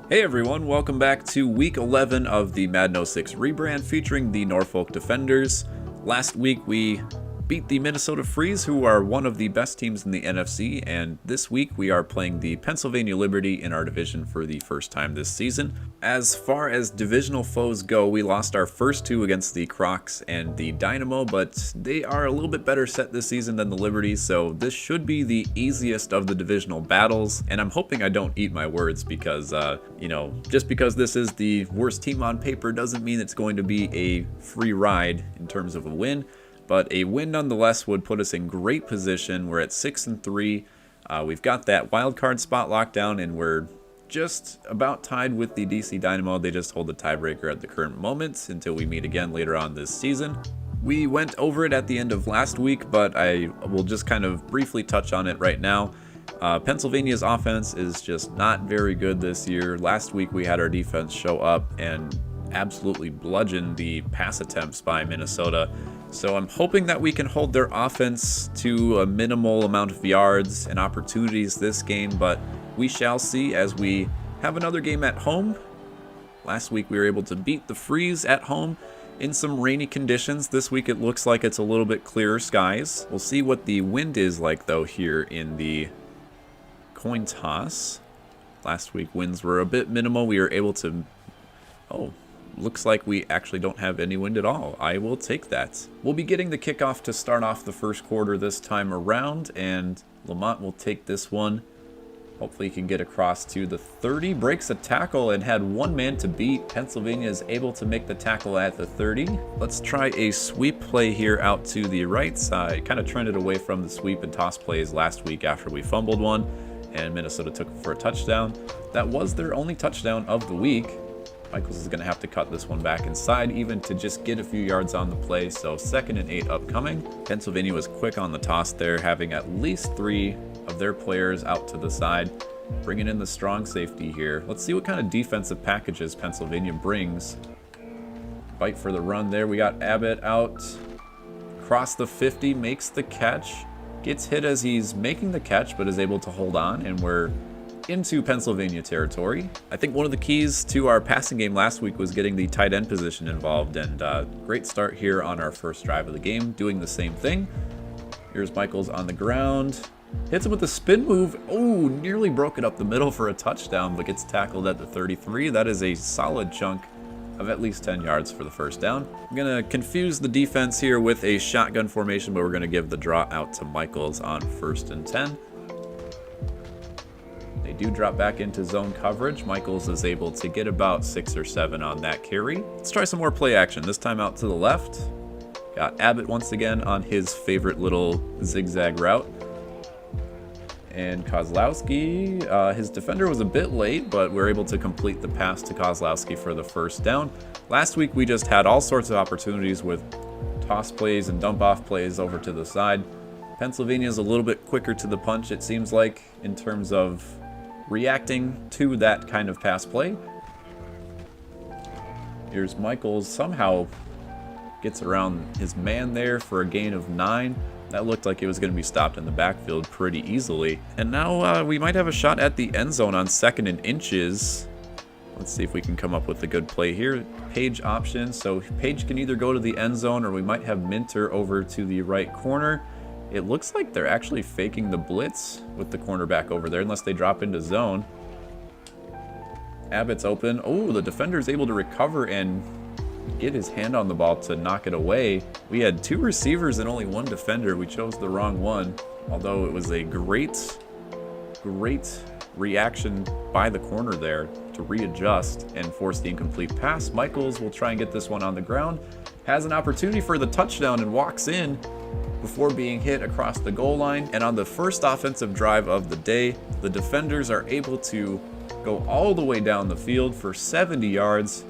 Hey everyone, welcome back to week 11 of the Madden 06 rebrand featuring the Norfolk Defenders. Last week we beat the Minnesota Freeze, who are one of the best teams in the NFC, and this week we are playing the Pennsylvania Liberty in our division for the first time this season. As far as divisional foes go, we lost our first two against the Crocs and the Dynamo, but they are a little bit better set this season than the Liberty, so this should be the easiest of the divisional battles, and I'm hoping I don't eat my words because, just because this is the worst team on paper doesn't mean it's going to be a free ride in terms of a win. But a win nonetheless would put us in great position. We're at 6-3. We've got that wild card spot locked down, and we're just about tied with the DC Dynamo. They just hold the tiebreaker at the current moment until we meet again later on this season. We went over it at the end of last week, but I will just kind of briefly touch on it right now. Pennsylvania's offense is just not very good this year. Last week we had our defense show up and absolutely bludgeon the pass attempts by Minnesota. So I'm hoping that we can hold their offense to a minimal amount of yards and opportunities this game, but we shall see as we have another game at home. Last week we were able to beat the Freeze at home in some rainy conditions. This week it looks like it's a little bit clearer skies. We'll see what the wind is like though here in the coin toss. Last week winds were a bit minimal. We were able to... looks like we actually don't have any wind at all. I will take that. We'll be getting the kickoff to start off the first quarter this time around, and Lamont will take this one. Hopefully he can get across to the 30, breaks a tackle and had one man to beat. Pennsylvania is able to make the tackle at the 30. Let's try a sweep play here out to the right side. Kind of trended away from the sweep and toss plays last week after we fumbled one, and Minnesota took it for a touchdown. That was their only touchdown of the week. Michaels is going to have to cut this one back inside even to just get a few yards on the play, so 2nd and 8 upcoming. Pennsylvania was quick on the toss there, having at least 3 of their players out to the side, bringing in the strong safety here. Let's see what kind of defensive packages Pennsylvania brings. Fight for the run there. We got Abbott out, across the 50, makes the catch, gets hit as he's making the catch, but is able to hold on, and we're into Pennsylvania territory. I think one of the keys to our passing game last week was getting the tight end position involved, and great start here on our first drive of the game, doing the same thing. Here's Michaels on the ground, hits him with a spin move. Oh, nearly broke it up the middle for a touchdown, but gets tackled at the 33. That is a solid chunk of at least 10 yards for the first down. I'm gonna confuse the defense here with a shotgun formation, but we're gonna give the draw out to Michaels on 1st and 10. They do drop back into zone coverage. Michaels is able to get about 6 or 7 on that carry. Let's try some more play action, this time out to the left. Got Abbott once again on his favorite little zigzag route. And Kozlowski, his defender was a bit late, but we're able to complete the pass to Kozlowski for the first down. Last week we just had all sorts of opportunities with toss plays and dump off plays over to the side. Pennsylvania is a little bit quicker to the punch, it seems like, in terms of reacting to that kind of pass play. Here's Michaels, somehow gets around his man there for a gain of 9. That looked like it was going to be stopped in the backfield pretty easily. And now we might have a shot at the end zone on 2nd and inches. Let's see if we can come up with a good play here. Page option, so Page can either go to the end zone or we might have Minter over to the right corner. It looks like they're actually faking the blitz with the cornerback over there, unless they drop into zone. Abbott's open. Oh, the defender's able to recover and get his hand on the ball to knock it away. We had 2 receivers and only 1 defender. We chose the wrong one, although it was a great reaction by the corner there to readjust and force the incomplete pass. Michaels will try and get this one on the ground. Has an opportunity for the touchdown and walks in before being hit across the goal line. And on the first offensive drive of the day, the defenders are able to go all the way down the field for 70 yards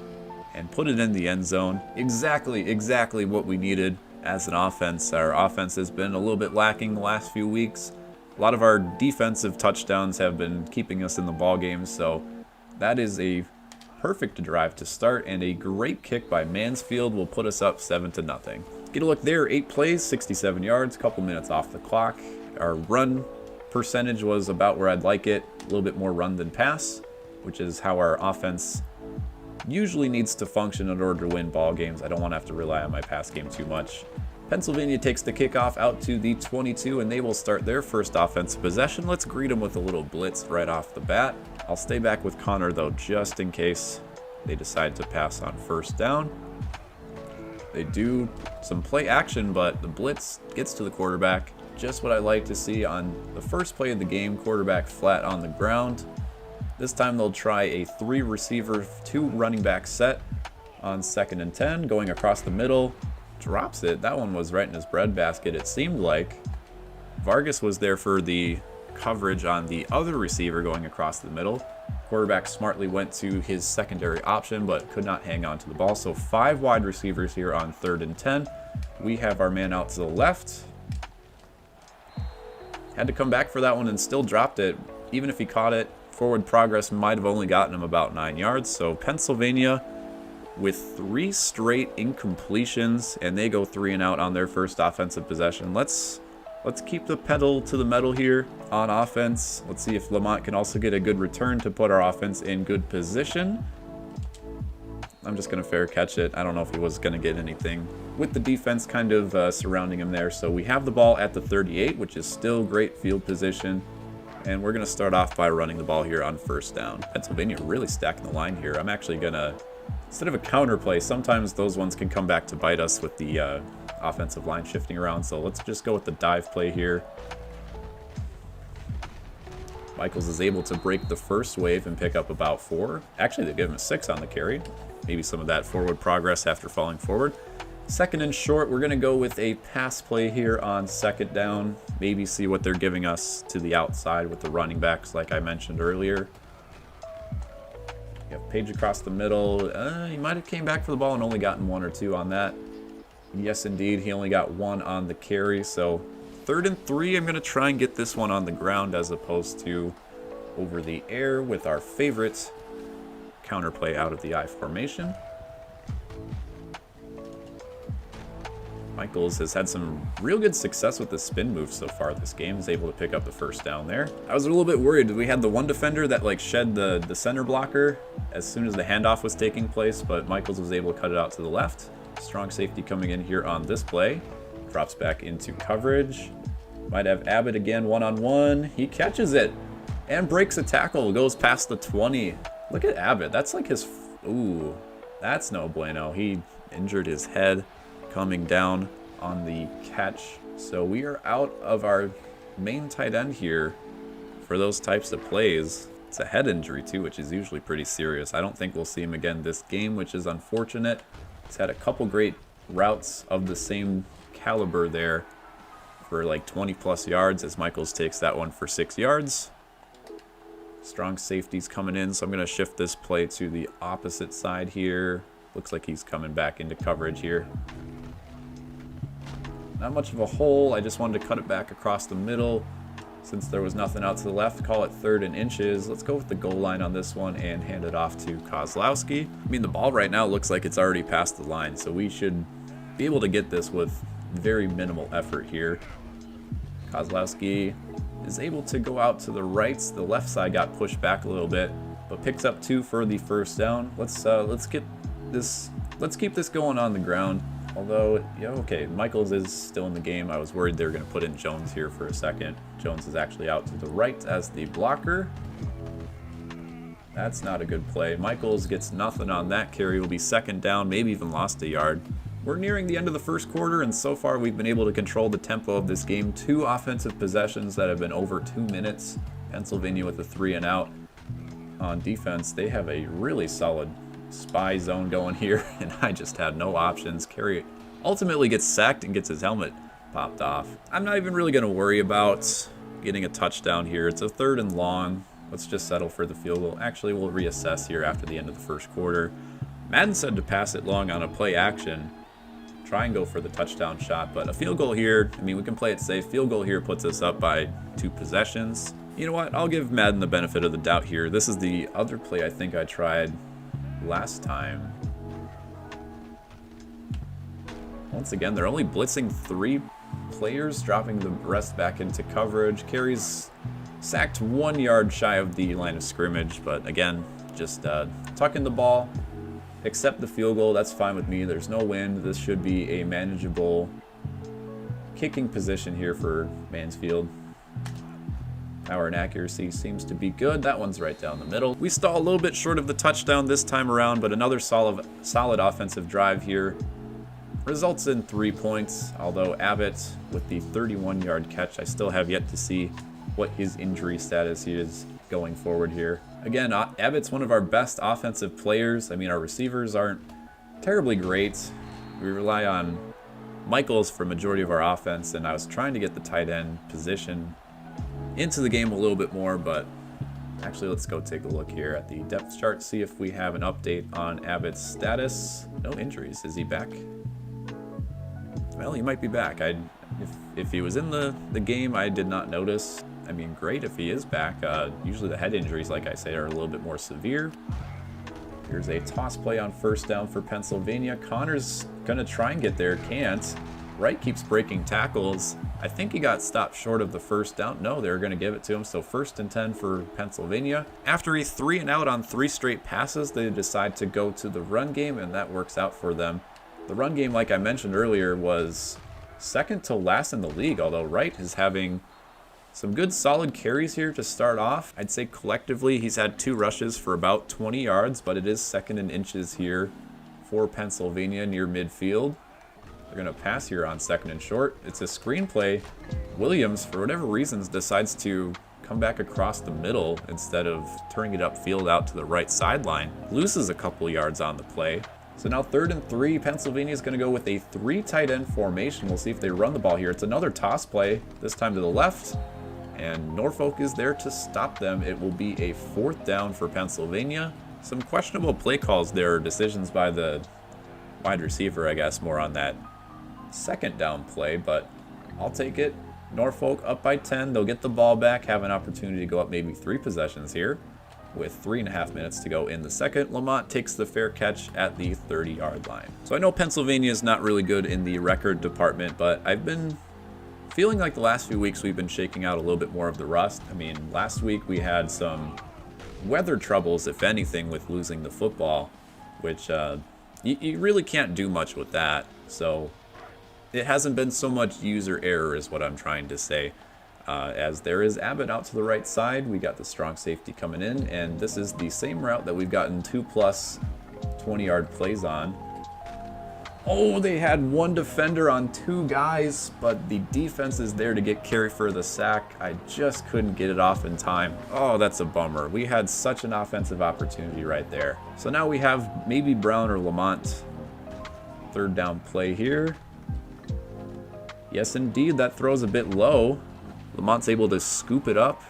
and put it in the end zone. Exactly what we needed as an offense. Our offense has been a little bit lacking the last few weeks. A lot of our defensive touchdowns have been keeping us in the ball game, so that is a perfect drive to start, and a great kick by Mansfield will put us up 7-0. Get a look there, 8 plays, 67 yards, couple minutes off the clock. Our run percentage was about where I'd like it, a little bit more run than pass. which is how our offense usually needs to function in order to win ball games. I don't want to have to rely on my pass game too much. Pennsylvania takes the kickoff out to the 22, and they will start their first offensive possession. Let's greet them with a little blitz right off the bat. I'll stay back with Connor, though, just in case they decide to pass on first down. They do some play action, but the blitz gets to the quarterback. Just what I like to see on the first play of the game, quarterback flat on the ground. This time they'll try a 3-receiver, 2-running back set on 2nd and 10, going across the middle. Drops it. That one was right in his breadbasket, it seemed like. Vargas was there for the coverage on the other receiver going across the middle. Quarterback smartly went to his secondary option, but could not hang on to the ball. So 5 wide receivers here on 3rd and 10. We have our man out to the left. Had to come back for that one and still dropped it. Even if he caught it, forward progress might have only gotten him about 9 yards. So Pennsylvania with 3 straight incompletions, and they go 3 and out on their first offensive possession. Let's keep the pedal to the metal here on offense. Let's see if Lamont can also get a good return to put our offense in good position. I'm just going to fair catch it. I don't know if he was going to get anything with the defense kind of surrounding him there. So we have the ball at the 38, which is still great field position. And we're going to start off by running the ball here on first down. Pennsylvania really stacking the line here. I'm actually going to, instead of a counter play, sometimes those ones can come back to bite us with the offensive line shifting around. So let's just go with the dive play here. Michaels is able to break the first wave and pick up about 4. Actually, they give him a 6 on the carry. Maybe some of that forward progress after falling forward. 2nd and short, we're going to go with a pass play here on 2nd down. Maybe see what they're giving us to the outside with the running backs like I mentioned earlier. You have Page across the middle. He might have came back for the ball and only gotten 1 or 2 on that. Yes, indeed, he only got 1 on the carry. So 3rd and 3, I'm going to try and get this one on the ground as opposed to over the air with our favorite counterplay out of the I formation. Michaels has had some real good success with the spin move so far this game. He's able to pick up the first down there. I was a little bit worried. We had the one defender that like shed the center blocker as soon as the handoff was taking place, but Michaels was able to cut it out to the left. Strong safety coming in here on this play. Drops back into coverage. Might have Abbott again one-on-one. He catches it and breaks a tackle. Goes past the 20. Look at Abbott. That's like his... Ooh, that's no bueno. He injured his head coming down on the catch. So we are out of our main tight end here for those types of plays. It's a head injury too, which is usually pretty serious. I don't think we'll see him again this game, which is unfortunate. He's had a couple great routes of the same caliber there for like 20 plus yards as Michaels takes that one for 6 yards. Strong safeties coming in, so I'm going to shift this play to the opposite side here. Looks like he's coming back into coverage here. Not much of a hole. I just wanted to cut it back across the middle. Since there was nothing out to the left, call it 3rd and inches. Let's go with the goal line on this one and hand it off to Kozlowski. I mean, the ball right now looks like it's already past the line, so we should be able to get this with very minimal effort here. Kozlowski is able to go out to the right. The left side got pushed back a little bit, but picks up 2 for the first down. Let's keep this going on the ground. Although, yeah, okay, Michaels is still in the game. I was worried they were going to put in Jones here for a second. Jones is actually out to the right as the blocker. That's not a good play. Michaels gets nothing on that carry. Will be 2nd down, maybe even lost a yard. We're nearing the end of the first quarter, and so far we've been able to control the tempo of this game. 2 offensive possessions that have been over 2 minutes. Pennsylvania with a 3 and out. On defense, they have a really solid spy zone going here, and I just had no options. Carey ultimately gets sacked and gets his helmet popped off. I'm not even really going to worry about getting a touchdown here. It's a 3rd and long. Let's just settle for the field goal. Actually, we'll reassess here after the end of the first quarter. Madden said to pass it long on a play action. Try and go for the touchdown shot, but a field goal here, I mean, we can play it safe. Field goal here puts us up by 2 possessions. You know what? I'll give Madden the benefit of the doubt here. This is the other play I think I tried last time. Once again, they're only blitzing 3 players, dropping the rest back into coverage. Carries Sacked 1 yard shy of the line of scrimmage, but again, just tucking the ball, accept the field goal. That's fine with me. There's no wind. This should be a manageable kicking position here for Mansfield. Power and accuracy seems to be good. That one's right down the middle. We stall a little bit short of the touchdown this time around, but another solid offensive drive here results in 3 points, although Abbott with the 31-yard catch, I still have yet to see what his injury status is going forward here. Again, Abbott's one of our best offensive players. I mean, our receivers aren't terribly great. We rely on Michaels for majority of our offense, and I was trying to get the tight end position into the game a little bit more, but actually let's go take a look here at the depth chart, see if we have an update on Abbott's status. No injuries. Is he back? Well, he might be back. If he was in the game, I did not notice. I mean, great if he is back. Usually the head injuries, like I say, are a little bit more severe. Here's a toss play on first down for Pennsylvania. Connor's gonna try and get there, can't. Wright keeps breaking tackles. I think he got stopped short of the first down. No, they're gonna give it to him, so 1st and 10 for Pennsylvania. After a 3 and out on 3 straight passes, they decide to go to the run game, and that works out for them. The run game, like I mentioned earlier, was second to last in the league, although Wright is having some good solid carries here to start off. I'd say collectively he's had 2 rushes for about 20 yards, but it is second in inches here for Pennsylvania near midfield. They're going to pass here on 2nd and short. It's a screenplay. Williams, for whatever reasons, decides to come back across the middle instead of turning it upfield out to the right sideline. Loses a couple yards on the play. So now 3rd and 3, Pennsylvania is going to go with a 3 tight end formation. We'll see if they run the ball here. It's another toss play, this time to the left, and Norfolk is there to stop them. It will be a 4th down for Pennsylvania. Some questionable play calls there, decisions by the wide receiver, I guess, more on that 2nd down play, but I'll take it. Norfolk up by 10. They'll get the ball back, have an opportunity to go up maybe 3 possessions here with 3.5 minutes to go in the second. Lamont takes the fair catch at the 30-yard line. So I know Pennsylvania is not really good in the record department, but I've been feeling like the last few weeks we've been shaking out a little bit more of the rust. I mean, last week we had some weather troubles, if anything, with losing the football, which you really can't do much with that. So it hasn't been so much user error is what I'm trying to say. As there is Abbott out to the right side, we got the strong safety coming in, and this is the same route that we've gotten 2+ 20-yard plays on. Oh, they had 1 defender on 2 guys, but the defense is there to get carry for the sack. I just couldn't get it off in time. Oh, that's a bummer. We had such an offensive opportunity right there. So now we have maybe Brown or Lamont. 3rd down play here. Yes, indeed, that throws a bit low. Lamont's able to scoop it up,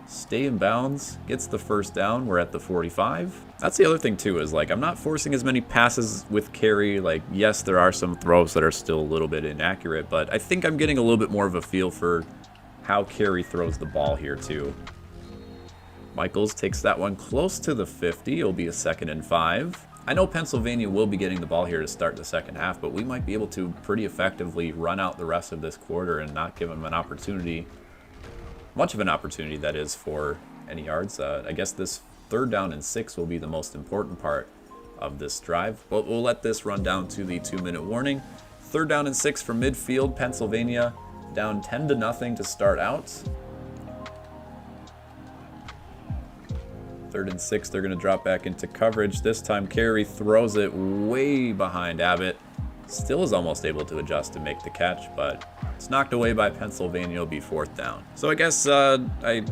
stay in bounds, gets the 1st down. We're at the 45. That's the other thing too, is like I'm not forcing as many passes with carry. Like, yes, there are some throws that are still a little bit inaccurate, but I think I'm getting a little bit more of a feel for how carry throws the ball here too. Michaels takes that one close to the 50. It'll be a 2nd and 5. I know Pennsylvania will be getting the ball here to start the second half, but we might be able to pretty effectively run out the rest of this quarter and not give them an opportunity, much of an opportunity that is, for any yards. I guess this 3rd down and 6 will be the most important part of this drive, but we'll let this run down to the 2-minute warning. 3rd down and 6 from midfield. Pennsylvania down 10-0 to start out. 3rd and 6, they're going to drop back into coverage. This time Carey throws it way behind Abbott. Still is almost able to adjust and make the catch, but it's knocked away by Pennsylvania. It'll be 4th down. So I guess I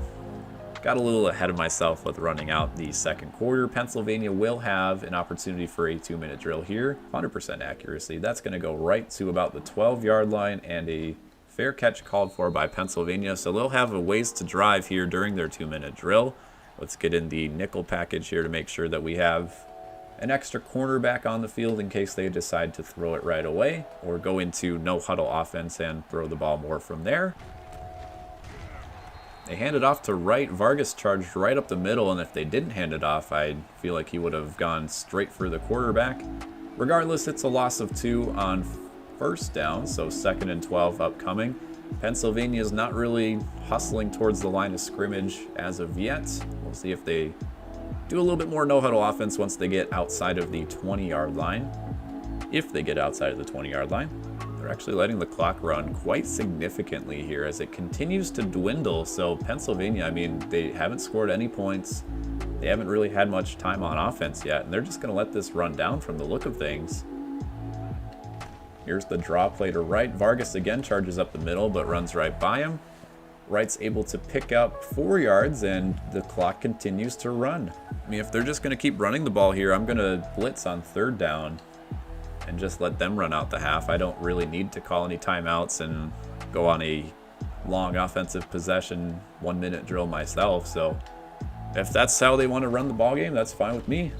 got a little ahead of myself with running out the second quarter. Pennsylvania will have an opportunity for a 2-minute drill here. 100% accuracy. That's going to go right to about the 12-yard line, and a fair catch called for by Pennsylvania. So they'll have a ways to drive here during their 2-minute drill. Let's get in the nickel package here to make sure that we have an extra cornerback on the field in case they decide to throw it right away, or go into no huddle offense and throw the ball more from there. They hand it off to Wright. Vargas charged right up the middle, and if they didn't hand it off, I feel like he would have gone straight for the quarterback. Regardless, it's a loss of 2 on 1st down, so 2nd and 12 upcoming. Pennsylvania's not really hustling towards the line of scrimmage as of yet. We'll see if they do a little bit more no-huddle offense once they get outside of the 20-yard line. If they get outside of the 20-yard line. They're actually letting the clock run quite significantly here as it continues to dwindle. So Pennsylvania, I mean, they haven't scored any points. They haven't really had much time on offense yet, and they're just going to let this run down from the look of things. Here's the draw play to Wright. Vargas again charges up the middle, but runs right by him. Wright's able to pick up 4 yards, and the clock continues to run. I mean, if they're just going to keep running the ball here, I'm going to blitz on 3rd down and just let them run out the half. I don't really need to call any timeouts and go on a long offensive possession 1-minute drill myself. So if that's how they want to run the ball game, that's fine with me.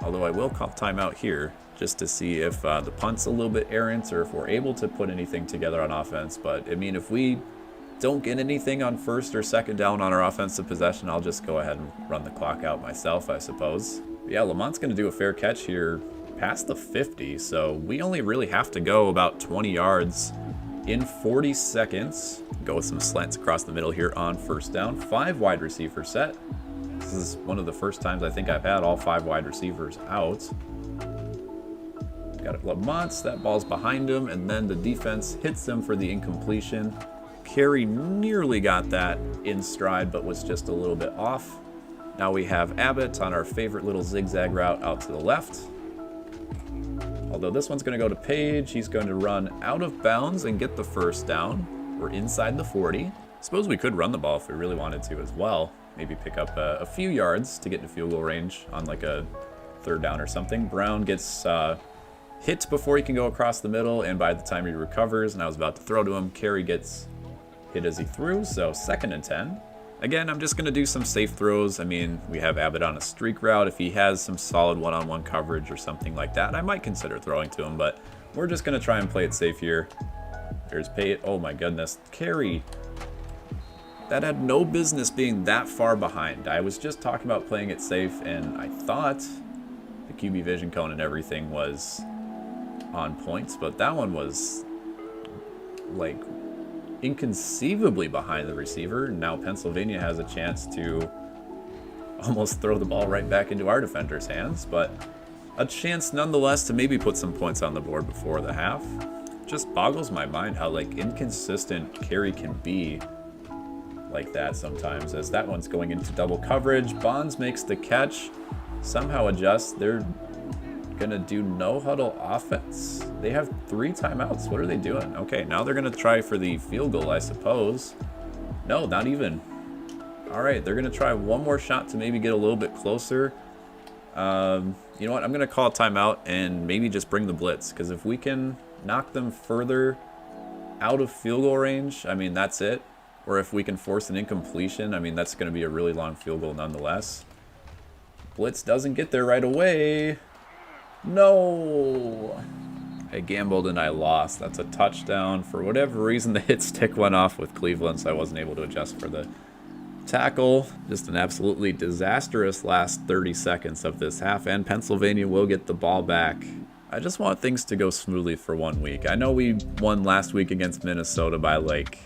Although I will call timeout here just to see if the punt's a little bit errant or if we're able to put anything together on offense. But I mean, if we don't get anything on 1st or 2nd down on our offensive possession, I'll just go ahead and run the clock out myself, I suppose. But yeah, Lamont's going to do a fair catch here past the 50, so we only really have to go about 20 yards in 40 seconds. Go with some slants across the middle here on 1st down. 5 wide receiver set. This is one of the first times I think I've had all 5 wide receivers out. Got it, Lamont, that ball's behind him, and then the defense hits him for the incompletion. Carey nearly got that in stride, but was just a little bit off. Now we have Abbott on our favorite little zigzag route out to the left. Although this one's going to go to Page. He's going to run out of bounds and get the 1st down. We're inside the 40. Suppose we could run the ball if we really wanted to as well. Maybe pick up a few yards to get into field goal range on like a 3rd down or something. Brown gets hit before he can go across the middle, and by the time he recovers, and I was about to throw to him, Carey gets hit as he threw, so 2nd and 10. Again, I'm just going to do some safe throws. I mean, we have Abbott on a streak route. If he has some solid one-on-one coverage or something like that, I might consider throwing to him, but we're just going to try and play it safe here. There's Pate. Oh my goodness. Carey. That had no business being that far behind. I was just talking about playing it safe, and I thought the QB vision cone and everything was on points, but that one was like inconceivably behind the receiver. Now Pennsylvania has a chance to almost throw the ball right back into our defender's hands, but a chance nonetheless to maybe put some points on the board before the half. Just boggles my mind how like inconsistent Carey can be like that sometimes, as that one's going into double coverage. Bonds makes the catch, somehow adjusts. They're gonna do no huddle offense. They have 3 timeouts. What are they doing? Okay, now they're gonna try for the field goal, I suppose. No, not even. All right, they're gonna try one more shot to maybe get a little bit closer. You know what? I'm gonna call a timeout and maybe just bring the blitz, because if we can knock them further out of field goal range, I mean, that's it. Or if we can force an incompletion, I mean, that's gonna be a really long field goal nonetheless. Blitz doesn't get there right away. No! I gambled and I lost. That's a touchdown. For whatever reason, the hit stick went off with Cleveland, so I wasn't able to adjust for the tackle. Just an absolutely disastrous last 30 seconds of this half, and Pennsylvania will get the ball back. I just want things to go smoothly for 1 week. I know we won last week against Minnesota by like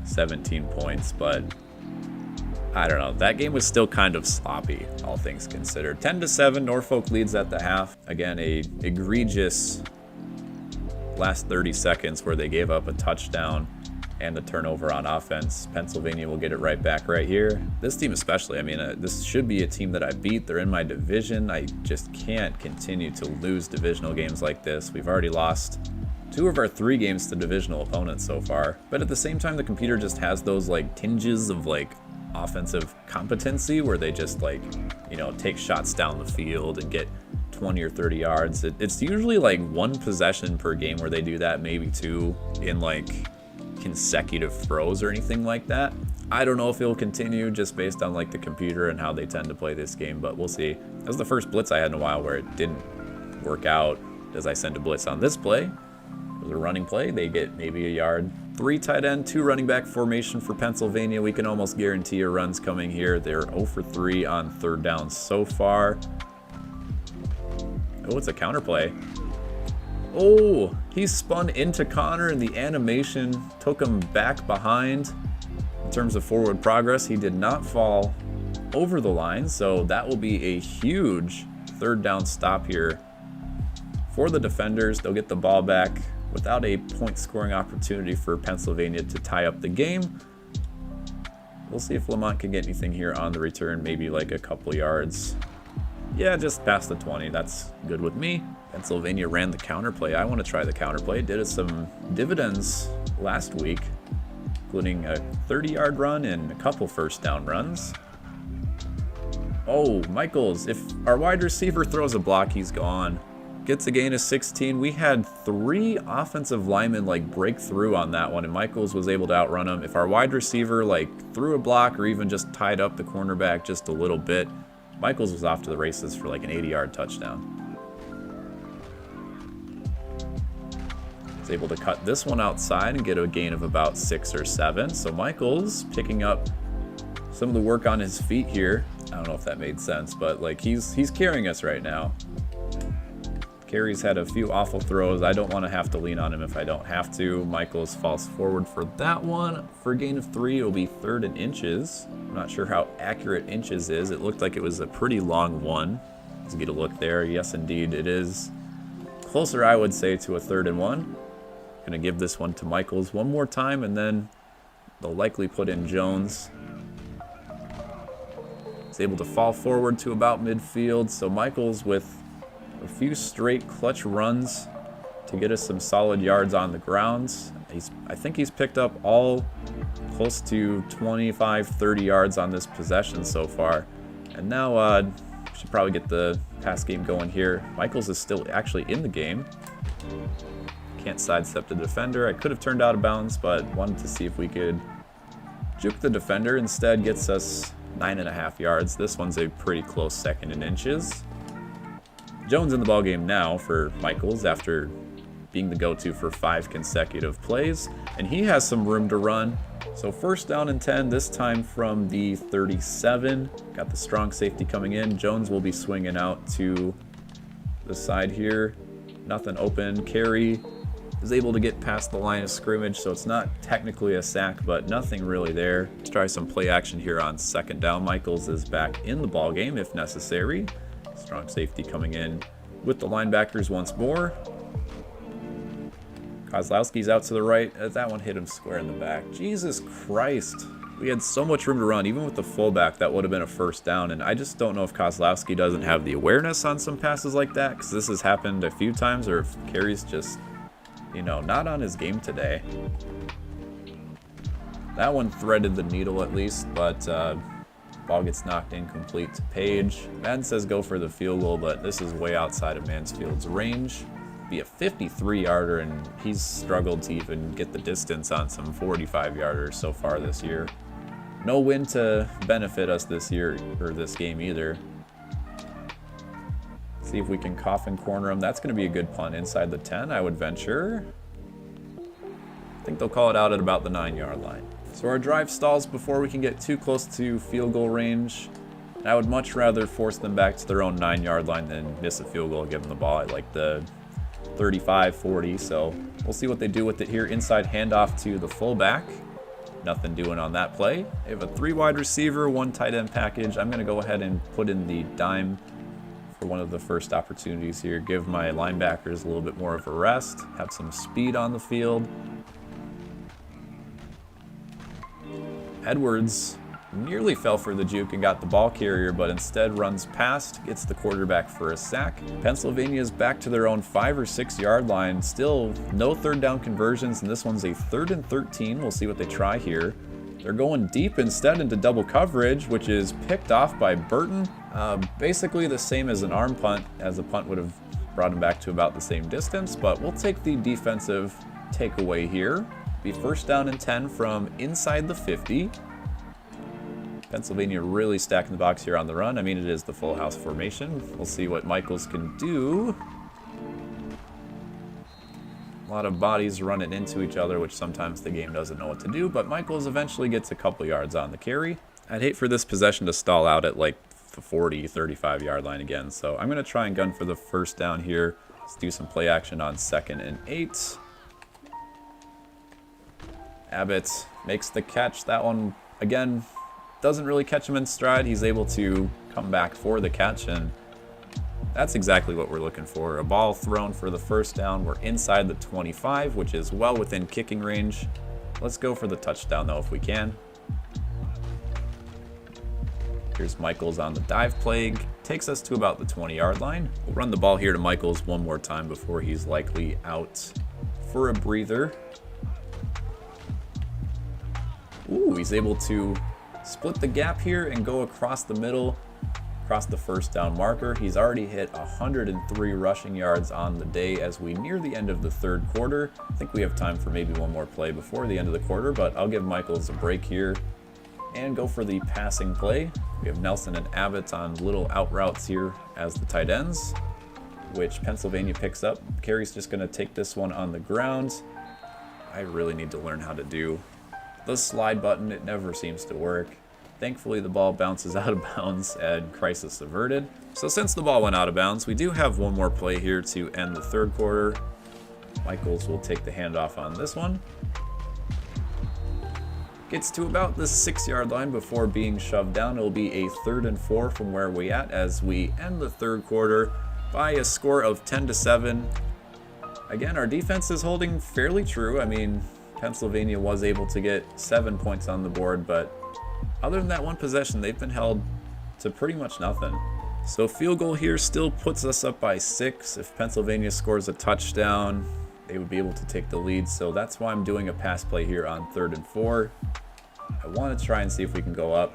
17 points, but I don't know. That game was still kind of sloppy, all things considered. 10-7, Norfolk leads at the half. Again, a egregious last 30 seconds where they gave up a touchdown and a turnover on offense. Pennsylvania will get it right back right here. This team especially, I mean, this should be a team that I beat. They're in my division. I just can't continue to lose divisional games like this. We've already lost 2 of our 3 games to divisional opponents so far. But at the same time, the computer just has those like tinges of like offensive competency where they just like, you know, take shots down the field and get 20 or 30 yards. It's usually like 1 possession per game where they do that, maybe 2 in like consecutive throws or anything like that. I don't know if it'll continue just based on like the computer and how they tend to play this game, but we'll see. That was the first blitz I had in a while where it didn't work out as I send a blitz on this play. It was a running play. They get maybe a yard. 3 tight end, 2 running back formation for Pennsylvania. We can almost guarantee a run's coming here. They're 0 for 3 on 3rd down so far. Oh, it's a counter play. Oh, he spun into Connor and the animation took him back behind. In terms of forward progress, he did not fall over the line, so that will be a huge third down stop here for the defenders. They'll get the ball back without a point scoring opportunity for Pennsylvania to tie up the game. We'll see if Lamont can get anything here on the return, maybe like a couple yards. Yeah, just past the 20. That's good with me. Pennsylvania ran the counterplay. I want to try the counterplay. Did us some dividends last week, including a 30-yard run and a couple first down runs. Oh, Michaels, if our wide receiver throws a block, he's gone. Gets a gain of 16. We had 3 offensive linemen like break through on that one, and Michaels was able to outrun him. If our wide receiver like threw a block or even just tied up the cornerback just a little bit, Michaels was off to the races for like an 80-yard touchdown. He's able to cut this one outside and get a gain of about 6 or 7. So Michaels picking up some of the work on his feet here. I don't know if that made sense, but like he's carrying us right now. Carey's had a few awful throws. I don't want to have to lean on him if I don't have to. Michaels falls forward for that one. For a gain of 3, it'll be 3rd and inches. I'm not sure how accurate inches is. It looked like it was a pretty long one. Let's get a look there. Yes, indeed, it is closer, I would say, to a 3rd and 1. Gonna give this one to Michaels one more time, and then they'll likely put in Jones. He's able to fall forward to about midfield, so Michaels with a few straight clutch runs to get us some solid yards on the grounds. I think he's picked up all close to 25, 30 yards on this possession so far. And now should probably get the pass game going here. Michaels is still actually in the game. Can't sidestep the defender. I could have turned out of bounds, but wanted to see if we could juke the defender. Instead gets us 9.5 yards. This one's a pretty close 2nd and inches. Jones in the ballgame now for Michaels after being the go-to for 5 consecutive plays, and he has some room to run. So 1st down and 10, this time from the 37. Got the strong safety coming in. Jones will be swinging out to the side here. Nothing open. Carey is able to get past the line of scrimmage, so it's not technically a sack, but nothing really there. Let's try some play action here on 2nd down. Michaels is back in the ballgame if necessary. Strong safety coming in with the linebackers once more. Kozlowski's out to the right. That one hit him square in the back. Jesus Christ. We had so much room to run. Even with the fullback, that would have been a 1st down. And I just don't know if Kozlowski doesn't have the awareness on some passes like that, because this has happened a few times, or if Carey's just, you know, not on his game today. That one threaded the needle at least, but ball gets knocked incomplete to Page. Madden says go for the field goal, but this is way outside of Mansfield's range. Be a 53-yarder, and he's struggled to even get the distance on some 45-yarders so far this year. No win to benefit us this year, or this game either. See if we can coffin corner him. That's going to be a good punt inside the 10, I would venture. I think they'll call it out at about the 9-yard line. So our drive stalls before we can get too close to field goal range. And I would much rather force them back to their own 9-yard line than miss a field goal and give them the ball at like the 35, 40. So we'll see what they do with it here. Inside handoff to the fullback. Nothing doing on that play. They have a 3 wide receiver, 1 tight end package. I'm going to go ahead and put in the dime for one of the first opportunities here. Give my linebackers a little bit more of a rest. Have some speed on the field. Edwards nearly fell for the juke and got the ball carrier, but instead runs past, gets the quarterback for a sack. Pennsylvania is back to their own 5 or 6 yard line. Still no 3rd down conversions, and this one's a 3rd and 13. We'll see what they try here. They're going deep instead into double coverage, which is picked off by Burton. Basically the same as an arm punt, as a punt would have brought him back to about the same distance, but we'll take the defensive takeaway here. Be 1st down and 10 from inside the 50. Pennsylvania really stacking the box here on the run. I mean, it is the full house formation. We'll see what Michaels can do. A lot of bodies running into each other, which sometimes the game doesn't know what to do, but Michaels eventually gets a couple yards on the carry. I'd hate for this possession to stall out at like the 40, 35 yard line again, so I'm going to try and gun for the 1st down here Let's do some play action on 2nd and 8. Abbott makes the catch. That one, again, doesn't really catch him in stride. He's able to come back for the catch, and that's exactly what we're looking for. A ball thrown for the first down. We're inside the 25, which is well within kicking range. Let's go for the touchdown, though, if we can. Here's Michaels on the dive play. Takes us to about the 20-yard line. We'll run the ball here to Michaels one more time before he's likely out for a breather. Ooh, he's able to split the gap here and go across the middle, across the first down marker. He's already hit 103 rushing yards on the day as we near the end of the 3rd quarter. I think we have time for maybe one more play before the end of the quarter, but I'll give Michaels a break here and go for the passing play. We have Nelson and Abbott on little out routes here as the tight ends, which Pennsylvania picks up. Carey's just going to take this one on the ground. I really need to learn how to do the slide button. It never seems to work. Thankfully, the ball bounces out of bounds and crisis averted. So since the ball went out of bounds, we do have one more play here to end the 3rd quarter. Michaels will take the handoff on this one. Gets to about the 6-yard line before being shoved down. It'll be a 3rd and 4 from where we at as we end the 3rd quarter by a score of 10-7. Again, our defense is holding fairly true. I mean, Pennsylvania was able to get 7 points on the board, but other than that one possession, they've been held to pretty much nothing. So field goal here still puts us up by 6. If Pennsylvania scores a touchdown, they would be able to take the lead. So that's why I'm doing a pass play here on 3rd and 4. I want to try and see if we can go up.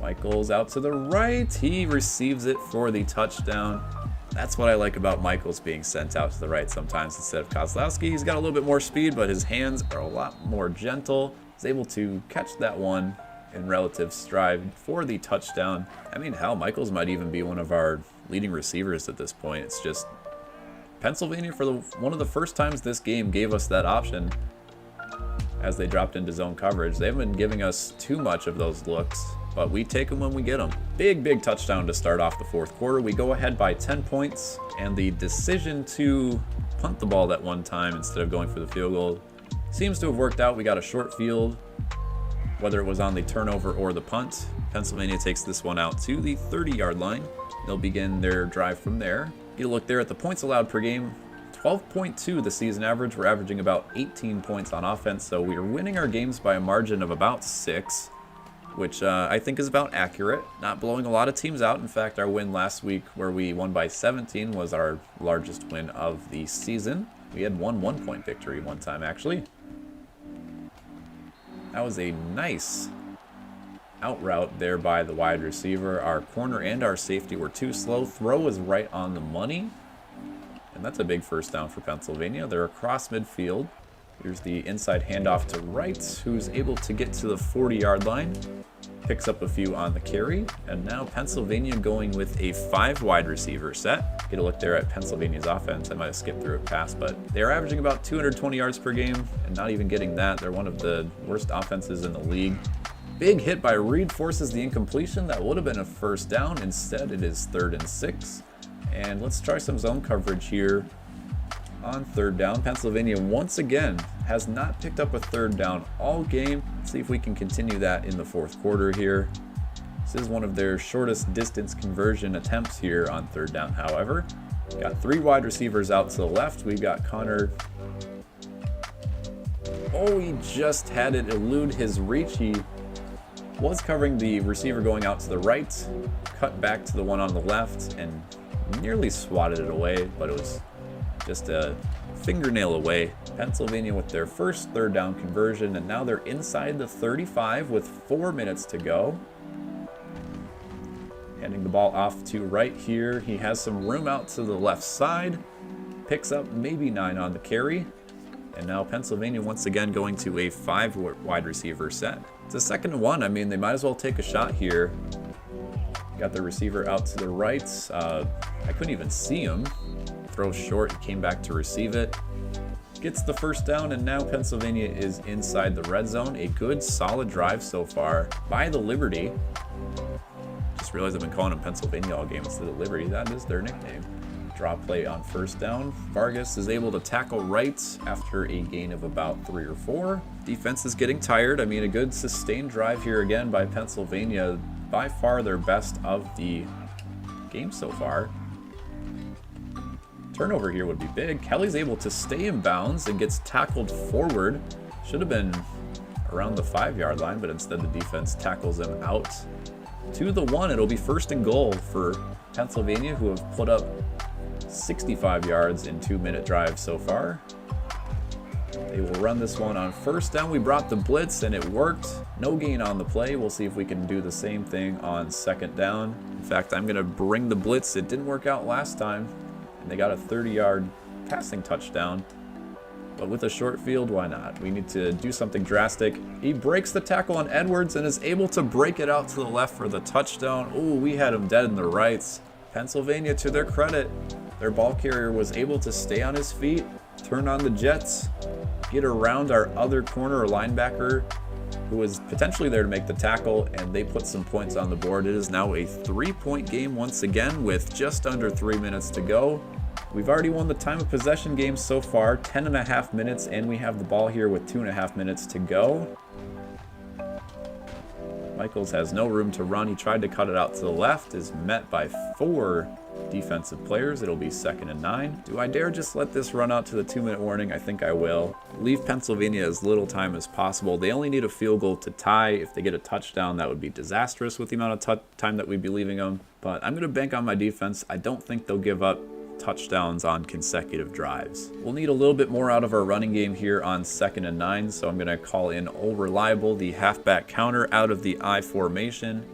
Michaels out to the right. He receives it for the touchdown. That's what I like about Michaels being sent out to the right sometimes instead of Kozlowski. He's got a little bit more speed, but his hands are a lot more gentle. He's able to catch that one in relative stride for the touchdown. I mean, hell, Michaels might even be one of our leading receivers at this point. It's just Pennsylvania, for one of the first times this game, gave us that option as they dropped into zone coverage. They haven't been giving us too much of those looks, but we take them when we get them. Big touchdown to start off the 4th quarter. We go ahead by 10 points, and the decision to punt the ball that one time instead of going for the field goal seems to have worked out. We got a short field, whether it was on the turnover or the punt. Pennsylvania takes this one out to the 30-yard line. They'll begin their drive from there. Get a look there at the points allowed per game. 12.2 the season average. We're averaging about 18 points on offense, so we are winning our games by a margin of about 6, which I think is about accurate. Not blowing a lot of teams out. In fact, our win last week where we won by 17 was our largest win of the season. We had one 1-point victory one time, actually. That was a nice out route there by the wide receiver. Our corner and our safety were too slow. Throw was right on the money. And that's a big first down for Pennsylvania. They're across midfield. Here's the inside handoff to Wright, who's able to get to the 40-yard line. Picks up a few on the carry. And now Pennsylvania going with a 5 wide receiver set. Get a look there at Pennsylvania's offense. I might have skipped through it past, but they're averaging about 220 yards per game and not even getting that. They're one of the worst offenses in the league. Big hit by Reed forces the incompletion. That would have been a first down. Instead, it is 3rd and 6. And let's try some zone coverage here on 3rd down. Pennsylvania once again has not picked up a 3rd down all game. Let's see if we can continue that in the 4th quarter here. This is one of their shortest distance conversion attempts here on 3rd down, however. Got 3 wide receivers out to the left. We've got Connor. Oh, he just had it elude his reach. He was covering the receiver going out to the right, cut back to the one on the left, and nearly swatted it away, but it was just a fingernail away. Pennsylvania with their first 3rd down conversion, and now they're inside the 35 with 4 minutes to go. Handing the ball off to Wright here. He has some room out to the left side. Picks up maybe 9 on the carry. And now Pennsylvania once again going to a 5 wide receiver set. It's a 2nd and 1. I mean, they might as well take a shot here. Got the receiver out to the right. I couldn't even see him. Throw short, he came back to receive it. Gets the first down, and now Pennsylvania is inside the red zone. A good, solid drive so far by the Liberty. Just realized I've been calling them Pennsylvania all game instead of Liberty. That is their nickname. Draw play on first down. Vargas is able to tackle right after a gain of about 3 or 4. Defense is getting tired. I mean, a good sustained drive here again by Pennsylvania. By far their best of the game so far. Turnover here would be big. Kelly's able to stay in bounds and gets tackled forward. Should have been around the 5-yard line, but instead the defense tackles him out to the 1. It'll be first and goal for Pennsylvania, who have put up 65 yards in 2-minute drives so far. They will run this one on first down. We brought the blitz and it worked. No gain on the play. We'll see if we can do the same thing on second down. In fact, I'm going to bring the blitz. It didn't work out last time, and they got a 30-yard passing touchdown. But with a short field, why not? We need to do something drastic. He breaks the tackle on Edwards and is able to break it out to the left for the touchdown. Oh, we had him dead in the rights. Pennsylvania, to their credit, their ball carrier was able to stay on his feet, turn on the jets, get around our other corner or linebacker who was potentially there to make the tackle, and they put some points on the board. It is now a 3-point game once again with just under 3 minutes to go. We've already won the time of possession game so far, 10.5 minutes, and we have the ball here with 2.5 minutes to go. Michaels has no room to run. He tried to cut it out to the left, is met by 4 defensive players. It'll be 2nd and 9. Do I dare just let this run out to the 2-minute warning? I think I will. Leave Pennsylvania as little time as possible. They only need a field goal to tie. If they get a touchdown, that would be disastrous with the amount of time that we'd be leaving them. But I'm going to bank on my defense. I don't think they'll give up touchdowns on consecutive drives. We'll need a little bit more out of our running game here on 2nd and 9, so I'm going to call in Old Reliable, the halfback counter out of the I formation.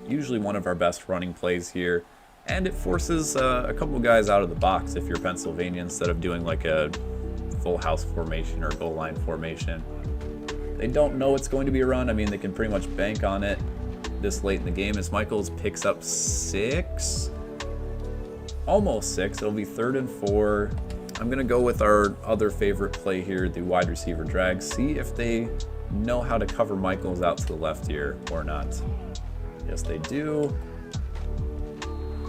Usually one of our best running plays here, and it forces a couple guys out of the box if you're Pennsylvania, instead of doing like a full house formation or goal line formation. They don't know it's going to be a run. I mean, they can pretty much bank on it this late in the game as Michaels picks up 6. Almost 6. It'll be 3rd and 4. I'm going to go with our other favorite play here, the wide receiver drag. See if they know how to cover Michaels out to the left here or not. Yes, they do.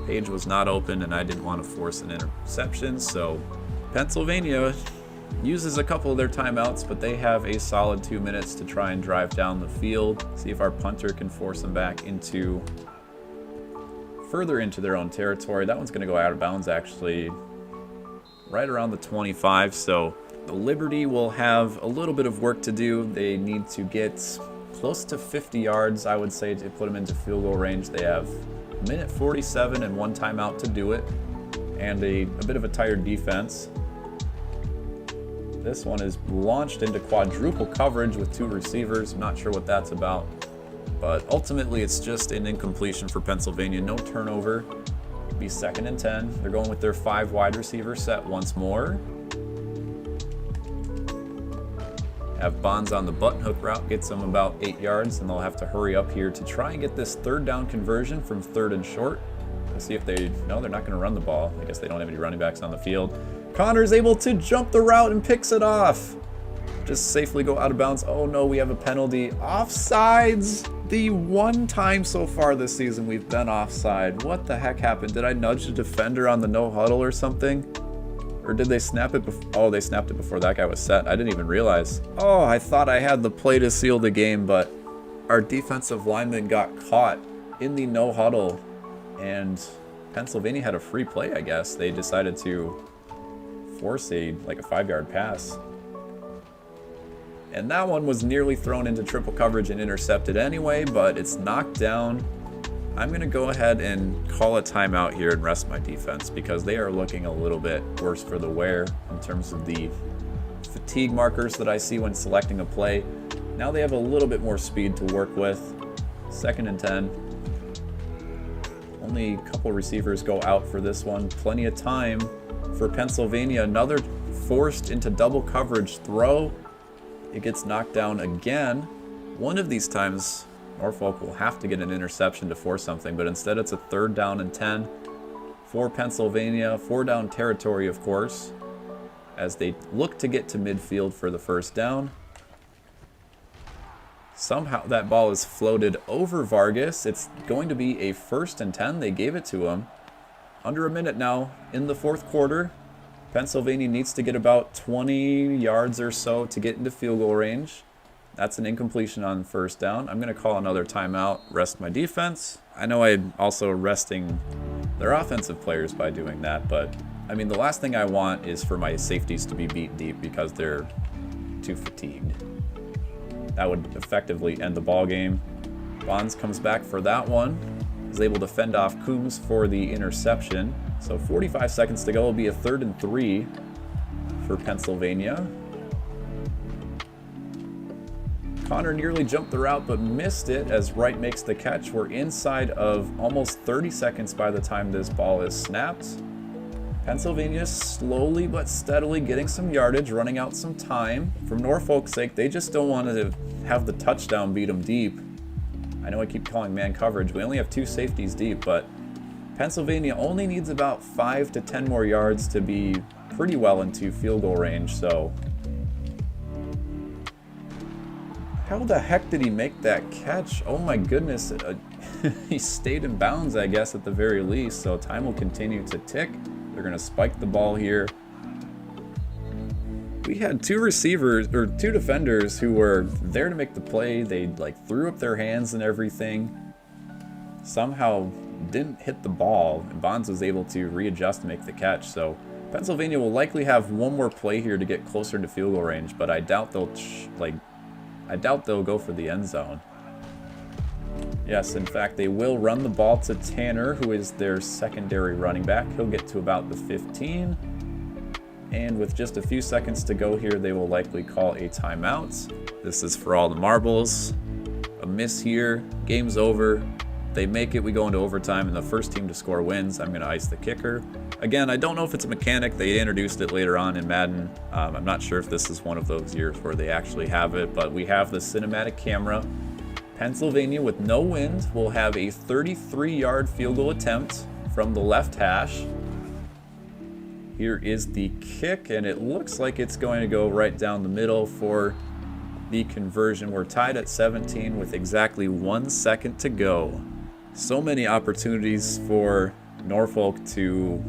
Page was not open, and I didn't want to force an interception, so Pennsylvania uses a couple of their timeouts, but they have a solid 2 minutes to try and drive down the field. See if our punter can force them back into further into their own territory. That one's going to go out of bounds actually right around the 25, so the Liberty will have a little bit of work to do. They need to get close to 50 yards, I would say, to put them into field goal range. They have a minute 47 and 1 timeout to do it, and a bit of a tired defense. This one is launched into quadruple coverage with 2 receivers. I'm not sure what that's about, but ultimately it's just an incompletion for Pennsylvania. No turnover. It'll be 2nd and 10. They're going with their 5 wide receiver set once more. Have Bonds on the button hook route, gets them about 8 yards, and they'll have to hurry up here to try and get this 3rd down conversion from 3rd and short. Let's see if they, no, they're not going to run the ball. I guess they don't have any running backs on the field. Connor's able to jump the route and picks it off. Just safely go out of bounds. Oh no, we have a penalty. Offsides. The one time so far this season we've been offside. What the heck happened? Did I nudge the defender on the no huddle or something? Or did they snap it before? Oh, they snapped it before that guy was set. I didn't even realize. Oh, I thought I had the play to seal the game, but our defensive lineman got caught in the no huddle, and Pennsylvania had a free play, I guess. They decided to force a 5-yard pass. And that one was nearly thrown into triple coverage and intercepted anyway, but it's knocked down. I'm going to go ahead and call a timeout here and rest my defense because they are looking a little bit worse for the wear in terms of the fatigue markers that I see when selecting a play. Now they have a little bit more speed to work with. 2nd and 10. Only a couple receivers go out for this one. Plenty of time for Pennsylvania. Another forced into double coverage throw. It gets knocked down again. One of these times, Norfolk will have to get an interception to force something, but instead it's a 3rd down and 10 for Pennsylvania. 4-down territory, of course, as they look to get to midfield for the 1st down. Somehow that ball is floated over Vargas. It's going to be a 1st and 10. They gave it to him. Under a minute now in the fourth quarter. Pennsylvania needs to get about 20 yards or so to get into field goal range. That's an incompletion on first down. I'm going to call another timeout, rest my defense. I know I'm also resting their offensive players by doing that, but I mean, the last thing I want is for my safeties to be beat deep because they're too fatigued. That would effectively end the ball game. Bonds comes back for that one. Is able to fend off Coombs for the interception. So 45 seconds to go will be a 3rd and 3 for Pennsylvania. Connor nearly jumped the route but missed it as Wright makes the catch. We're inside of almost 30 seconds by the time this ball is snapped. Pennsylvania slowly but steadily getting some yardage, running out some time. For Norfolk's sake, they just don't want to have the touchdown beat them deep. I know I keep calling man coverage. We only have 2 safeties deep, but Pennsylvania only needs about 5 to 10 more yards to be pretty well into field goal range, so how the heck did he make that catch? Oh my goodness. He stayed in bounds, I guess, at the very least, so time will continue to tick. They're going to spike the ball here. We had 2 receivers, or 2 defenders who were there to make the play. They like threw up their hands and everything. Somehow didn't hit the ball, and Bonds was able to readjust and make the catch. So Pennsylvania will likely have one more play here to get closer to field goal range, but I doubt they'll go for the end zone. Yes, in fact, they will run the ball to Tanner, who is their secondary running back. He'll get to about the 15. And with just a few seconds to go here, they will likely call a timeout. This is for all the marbles. A miss here, game's over. They make it, we go into overtime, and the first team to score wins. I'm going to ice the kicker. Again, I don't know if it's a mechanic. They introduced it later on in Madden. I'm not sure if this is one of those years where they actually have it, but we have the cinematic camera. Pennsylvania, with no wind, will have a 33-yard field goal attempt from the left hash. Here is the kick, and it looks like it's going to go right down the middle for the conversion. We're tied at 17 with exactly 1 second to go. So many opportunities for Norfolk to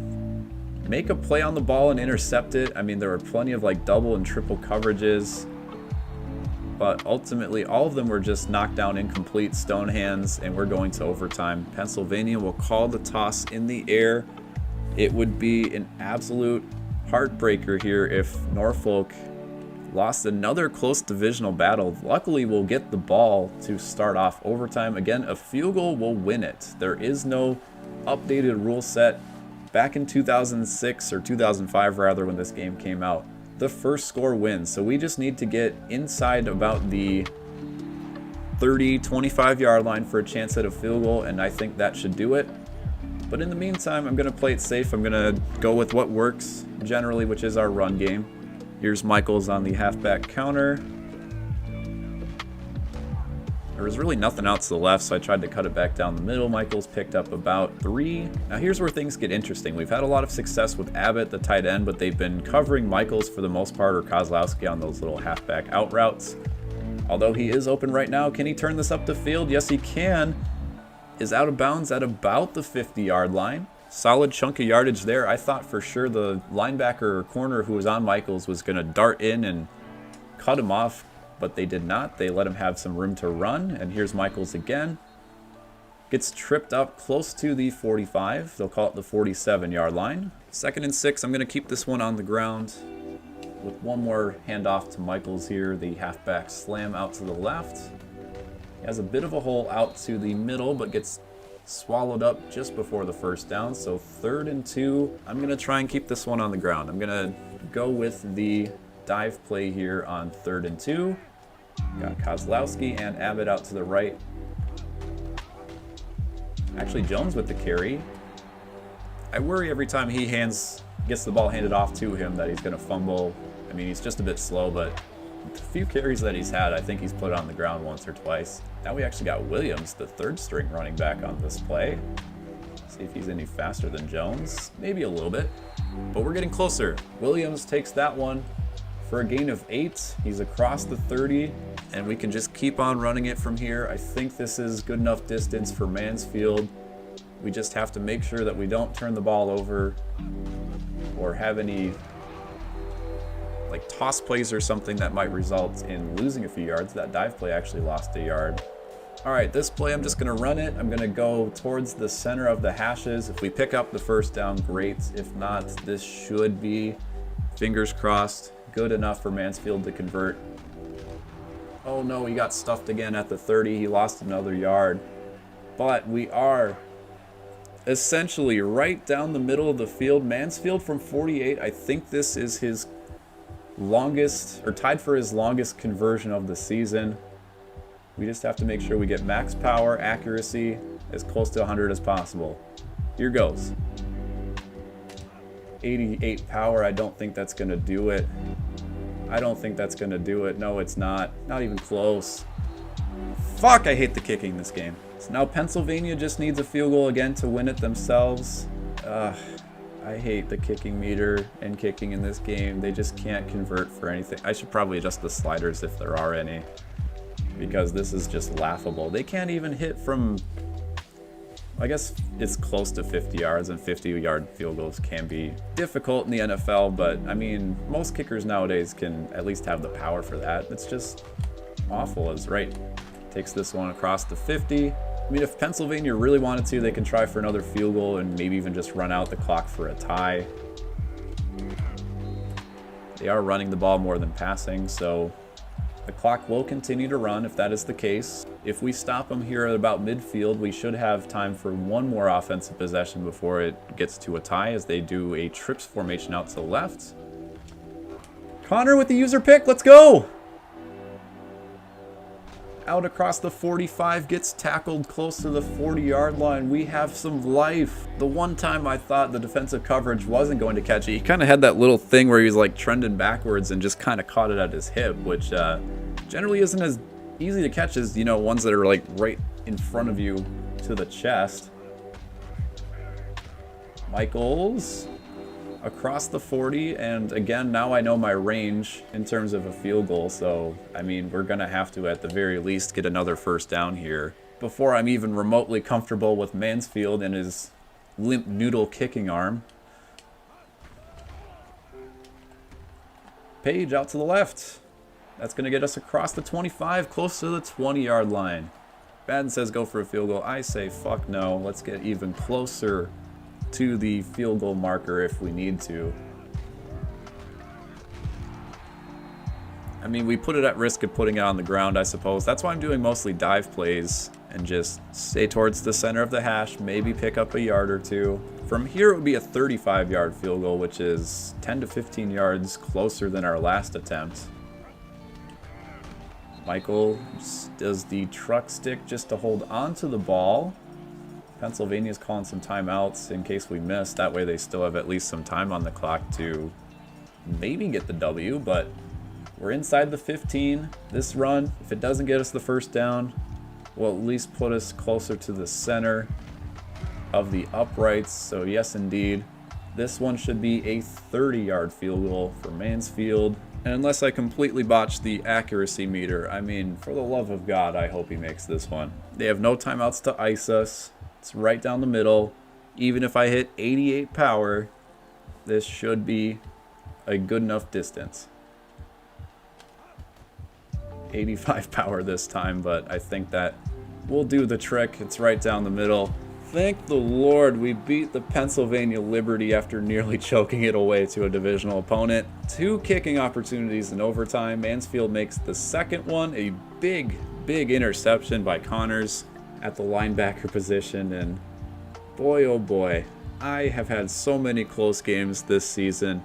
make a play on the ball and intercept it. I mean, there were plenty of like double and triple coverages, but ultimately all of them were just knocked down incomplete stone hands, and we're going to overtime. Pennsylvania will call the toss in the air. It would be an absolute heartbreaker here if Norfolk lost another close divisional battle. Luckily, we'll get the ball to start off overtime. Again, a field goal will win it. There is no updated rule set. Back in 2006 or 2005 rather, when this game came out, the first score wins. So we just need to get inside about the 30, 25 yard line for a chance at a field goal, and I think that should do it. But in the meantime, I'm going to play it safe. I'm going to go with what works generally, which is our run game. Here's Michaels on the halfback counter. There was really nothing out to the left, so I tried to cut it back down the middle. Michaels picked up about 3. Now here's where things get interesting. We've had a lot of success with Abbott, the tight end, but they've been covering Michaels for the most part, or Kozlowski on those little halfback out routes. Although he is open right now, can he turn this up the field? Yes, he can. Is out of bounds at about the 50-yard line. Solid chunk of yardage there. I thought for sure the linebacker or corner who was on Michaels was going to dart in and cut him off, but they did not. They let him have some room to run, and here's Michaels again. Gets tripped up close to the 45. They'll call it the 47-yard line. 2nd and 6. I'm going to keep this one on the ground with one more handoff to Michaels here. The halfback slam out to the left. He has a bit of a hole out to the middle, but gets swallowed up just before the first down. So 3rd and 2. I'm going to try and keep this one on the ground. I'm going to go with the dive play here on 3rd and 2. Got Kozlowski and Abbott out to the right. Actually, Jones with the carry. I worry every time he gets the ball handed off to him that he's going to fumble. I mean, he's just a bit slow, but the few carries that he's had, I think he's put it on the ground once or twice. Now we actually got Williams, the 3rd string running back, on this play. See if he's any faster than Jones. Maybe a little bit, but we're getting closer. Williams takes that one for a gain of 8. He's across the 30, and we can just keep on running it from here. I think this is good enough distance for Mansfield We just have to make sure that we don't turn the ball over or have any like toss plays or something that might result in losing a few yards. That dive play actually lost a yard. All right, this play, I'm just gonna run it. I'm gonna go towards the center of the hashes. If we pick up the first down, great. If not, this should be, fingers crossed, good enough for Mansfield to convert. Oh no, he got stuffed again at the 30. He lost another yard. But we are essentially right down the middle of the field. Mansfield from 48, I think this is his longest, or tied for his longest conversion of the season. We just have to make sure we get max power, accuracy, as close to 100 as possible. Here goes. 88 power, I don't think that's gonna do it. I don't think that's gonna do it. No, it's not. Not even close. Fuck, I hate the kicking in this game. So now Pennsylvania just needs a field goal again to win it themselves. I hate the kicking meter and kicking in this game. They just can't convert for anything. I should probably adjust the sliders if there are any, because this is just laughable. They can't even hit from, I guess it's close to 50 yards, and 50-yard field goals can be difficult in the NFL, but I mean, most kickers nowadays can at least have the power for that. It's just awful as right. Takes this one across the 50. I mean, if Pennsylvania really wanted to, they can try for another field goal and maybe even just run out the clock for a tie. They are running the ball more than passing, so the clock will continue to run if that is the case. If we stop them here at about midfield, we should have time for one more offensive possession before it gets to a tie, as they do a trips formation out to the left. Connor with the user pick, let's go! Out across the 45, gets tackled close to the 40-yard line. We have some life. The one time I thought the defensive coverage wasn't going to catch it, he kind of had that little thing where he was like trending backwards and just kind of caught it at his hip, which generally isn't as easy to catch as, you know, ones that are like right in front of you to the chest. Michaels across the 40, and again, now I know my range in terms of a field goal, so I mean, we're gonna have to at the very least get another first down here before I'm even remotely comfortable with Mansfield and his limp noodle kicking arm. Page out to the left. That's gonna get us across the 25, close to the 20-yard line. Madden says go for a field goal. I say fuck no. Let's get even closer to the field goal marker if we need to. I mean, we put it at risk of putting it on the ground, I suppose. That's why I'm doing mostly dive plays and just stay towards the center of the hash, maybe pick up a yard or two. From here, it would be a 35-yard field goal, which is 10 to 15 yards closer than our last attempt. Michael does the truck stick just to hold on to the ball. Pennsylvania's calling some timeouts in case we miss. That way they still have at least some time on the clock to maybe get the W, but we're inside the 15. This run, if it doesn't get us the first down, will at least put us closer to the center of the uprights. So yes, indeed, this one should be a 30-yard field goal for Mansfield. And unless I completely botch the accuracy meter, I mean, for the love of God, I hope he makes this one. They have no timeouts to ice us. It's right down the middle. Even if I hit 88 power, this should be a good enough distance. 85 power this time, but I think that will do the trick. It's right down the middle. Thank the Lord we beat the Pennsylvania Liberty after nearly choking it away to a divisional opponent. 2 kicking opportunities in overtime. Mansfield makes the second one. A big interception by Connors at the linebacker position, and boy oh boy, I have had so many close games this season.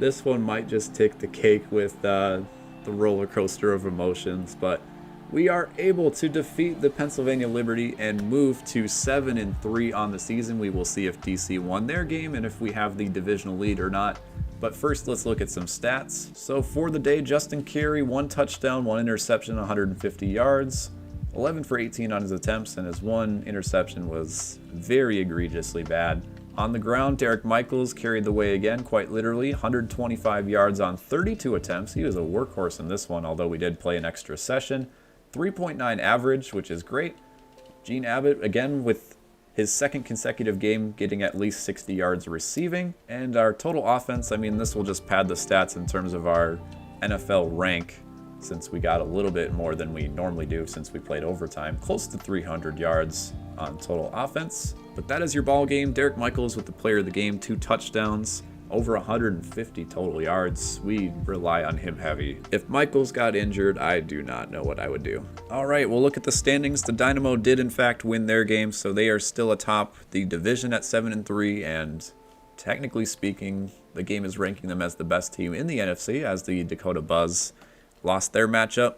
This one might just take the cake with the roller coaster of emotions, but we are able to defeat the Pennsylvania Liberty and move to 7-3 on the season. We will see if DC won their game and if we have the divisional lead or not. But first, let's look at some stats. So for the day, Justin Carey, 1 touchdown, 1 interception, 150 yards. 11 for 18 on his attempts, and his 1 interception was very egregiously bad. On the ground, Derek Michaels carried the way again, quite literally. 125 yards on 32 attempts. He was a workhorse in this one, although we did play an extra session. 3.9 average, which is great. Gene Abbott, again, with his second consecutive game getting at least 60 yards receiving. And our total offense, I mean, this will just pad the stats in terms of our NFL rank, since we got a little bit more than we normally do since we played overtime, close to 300 yards on total offense. But that is your ball game. Derek Michaels with the player of the game, 2 touchdowns, over 150 total yards. We rely on him heavy. If Michaels got injured, I do not know what I would do. All right, we'll look at the standings. The Dynamo did in fact win their game, so they are still atop the division at 7-3, and technically speaking, the game is ranking them as the best team in the NFC, as the Dakota Buzz lost their matchup.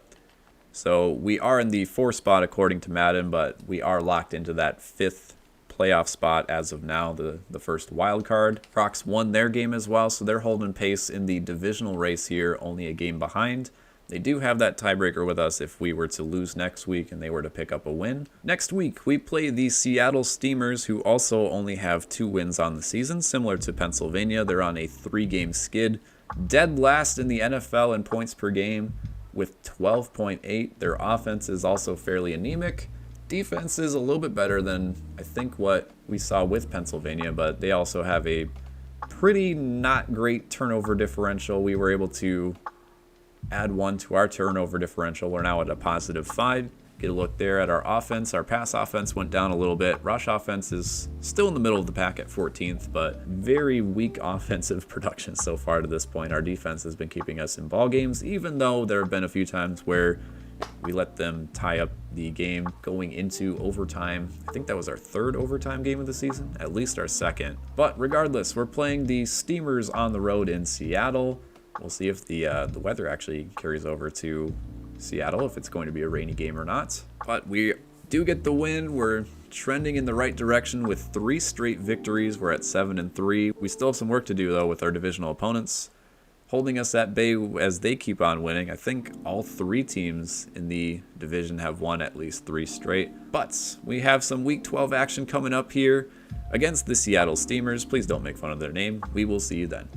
So we are in the 4th spot according to Madden, but we are locked into that 5th playoff spot as of now, the first wild card. Crocs won their game as well, so they're holding pace in the divisional race here, only a game behind. They do have that tiebreaker with us if we were to lose next week and they were to pick up a win. Next week, we play the Seattle Steamers, who also only have 2 wins on the season, similar to Pennsylvania. They're on a 3-game skid. Dead last in the NFL in points per game with 12.8. Their offense is also fairly anemic. Defense is a little bit better than I think what we saw with Pennsylvania, but they also have a pretty not great turnover differential. We were able to add 1 to our turnover differential. We're now at a +5. Get a look there at our offense. Our pass offense went down a little bit. Rush offense is still in the middle of the pack at 14th, but very weak offensive production so far to this point. Our defense has been keeping us in ball games, even though there have been a few times where we let them tie up the game going into overtime. I think that was our 3rd overtime game of the season, at least our 2nd. But regardless, we're playing the Steamers on the road in Seattle. We'll see if the weather actually carries over to Seattle, if it's going to be a rainy game or not. But we do get the win. We're trending in the right direction with 3 straight victories. We're at 7-3. We still have some work to do, though, with our divisional opponents, holding us at bay as they keep on winning. I think all 3 teams in the division have won at least 3 straight. But we have some Week 12 action coming up here against the Seattle Steamers. Please don't make fun of their name. We will see you then.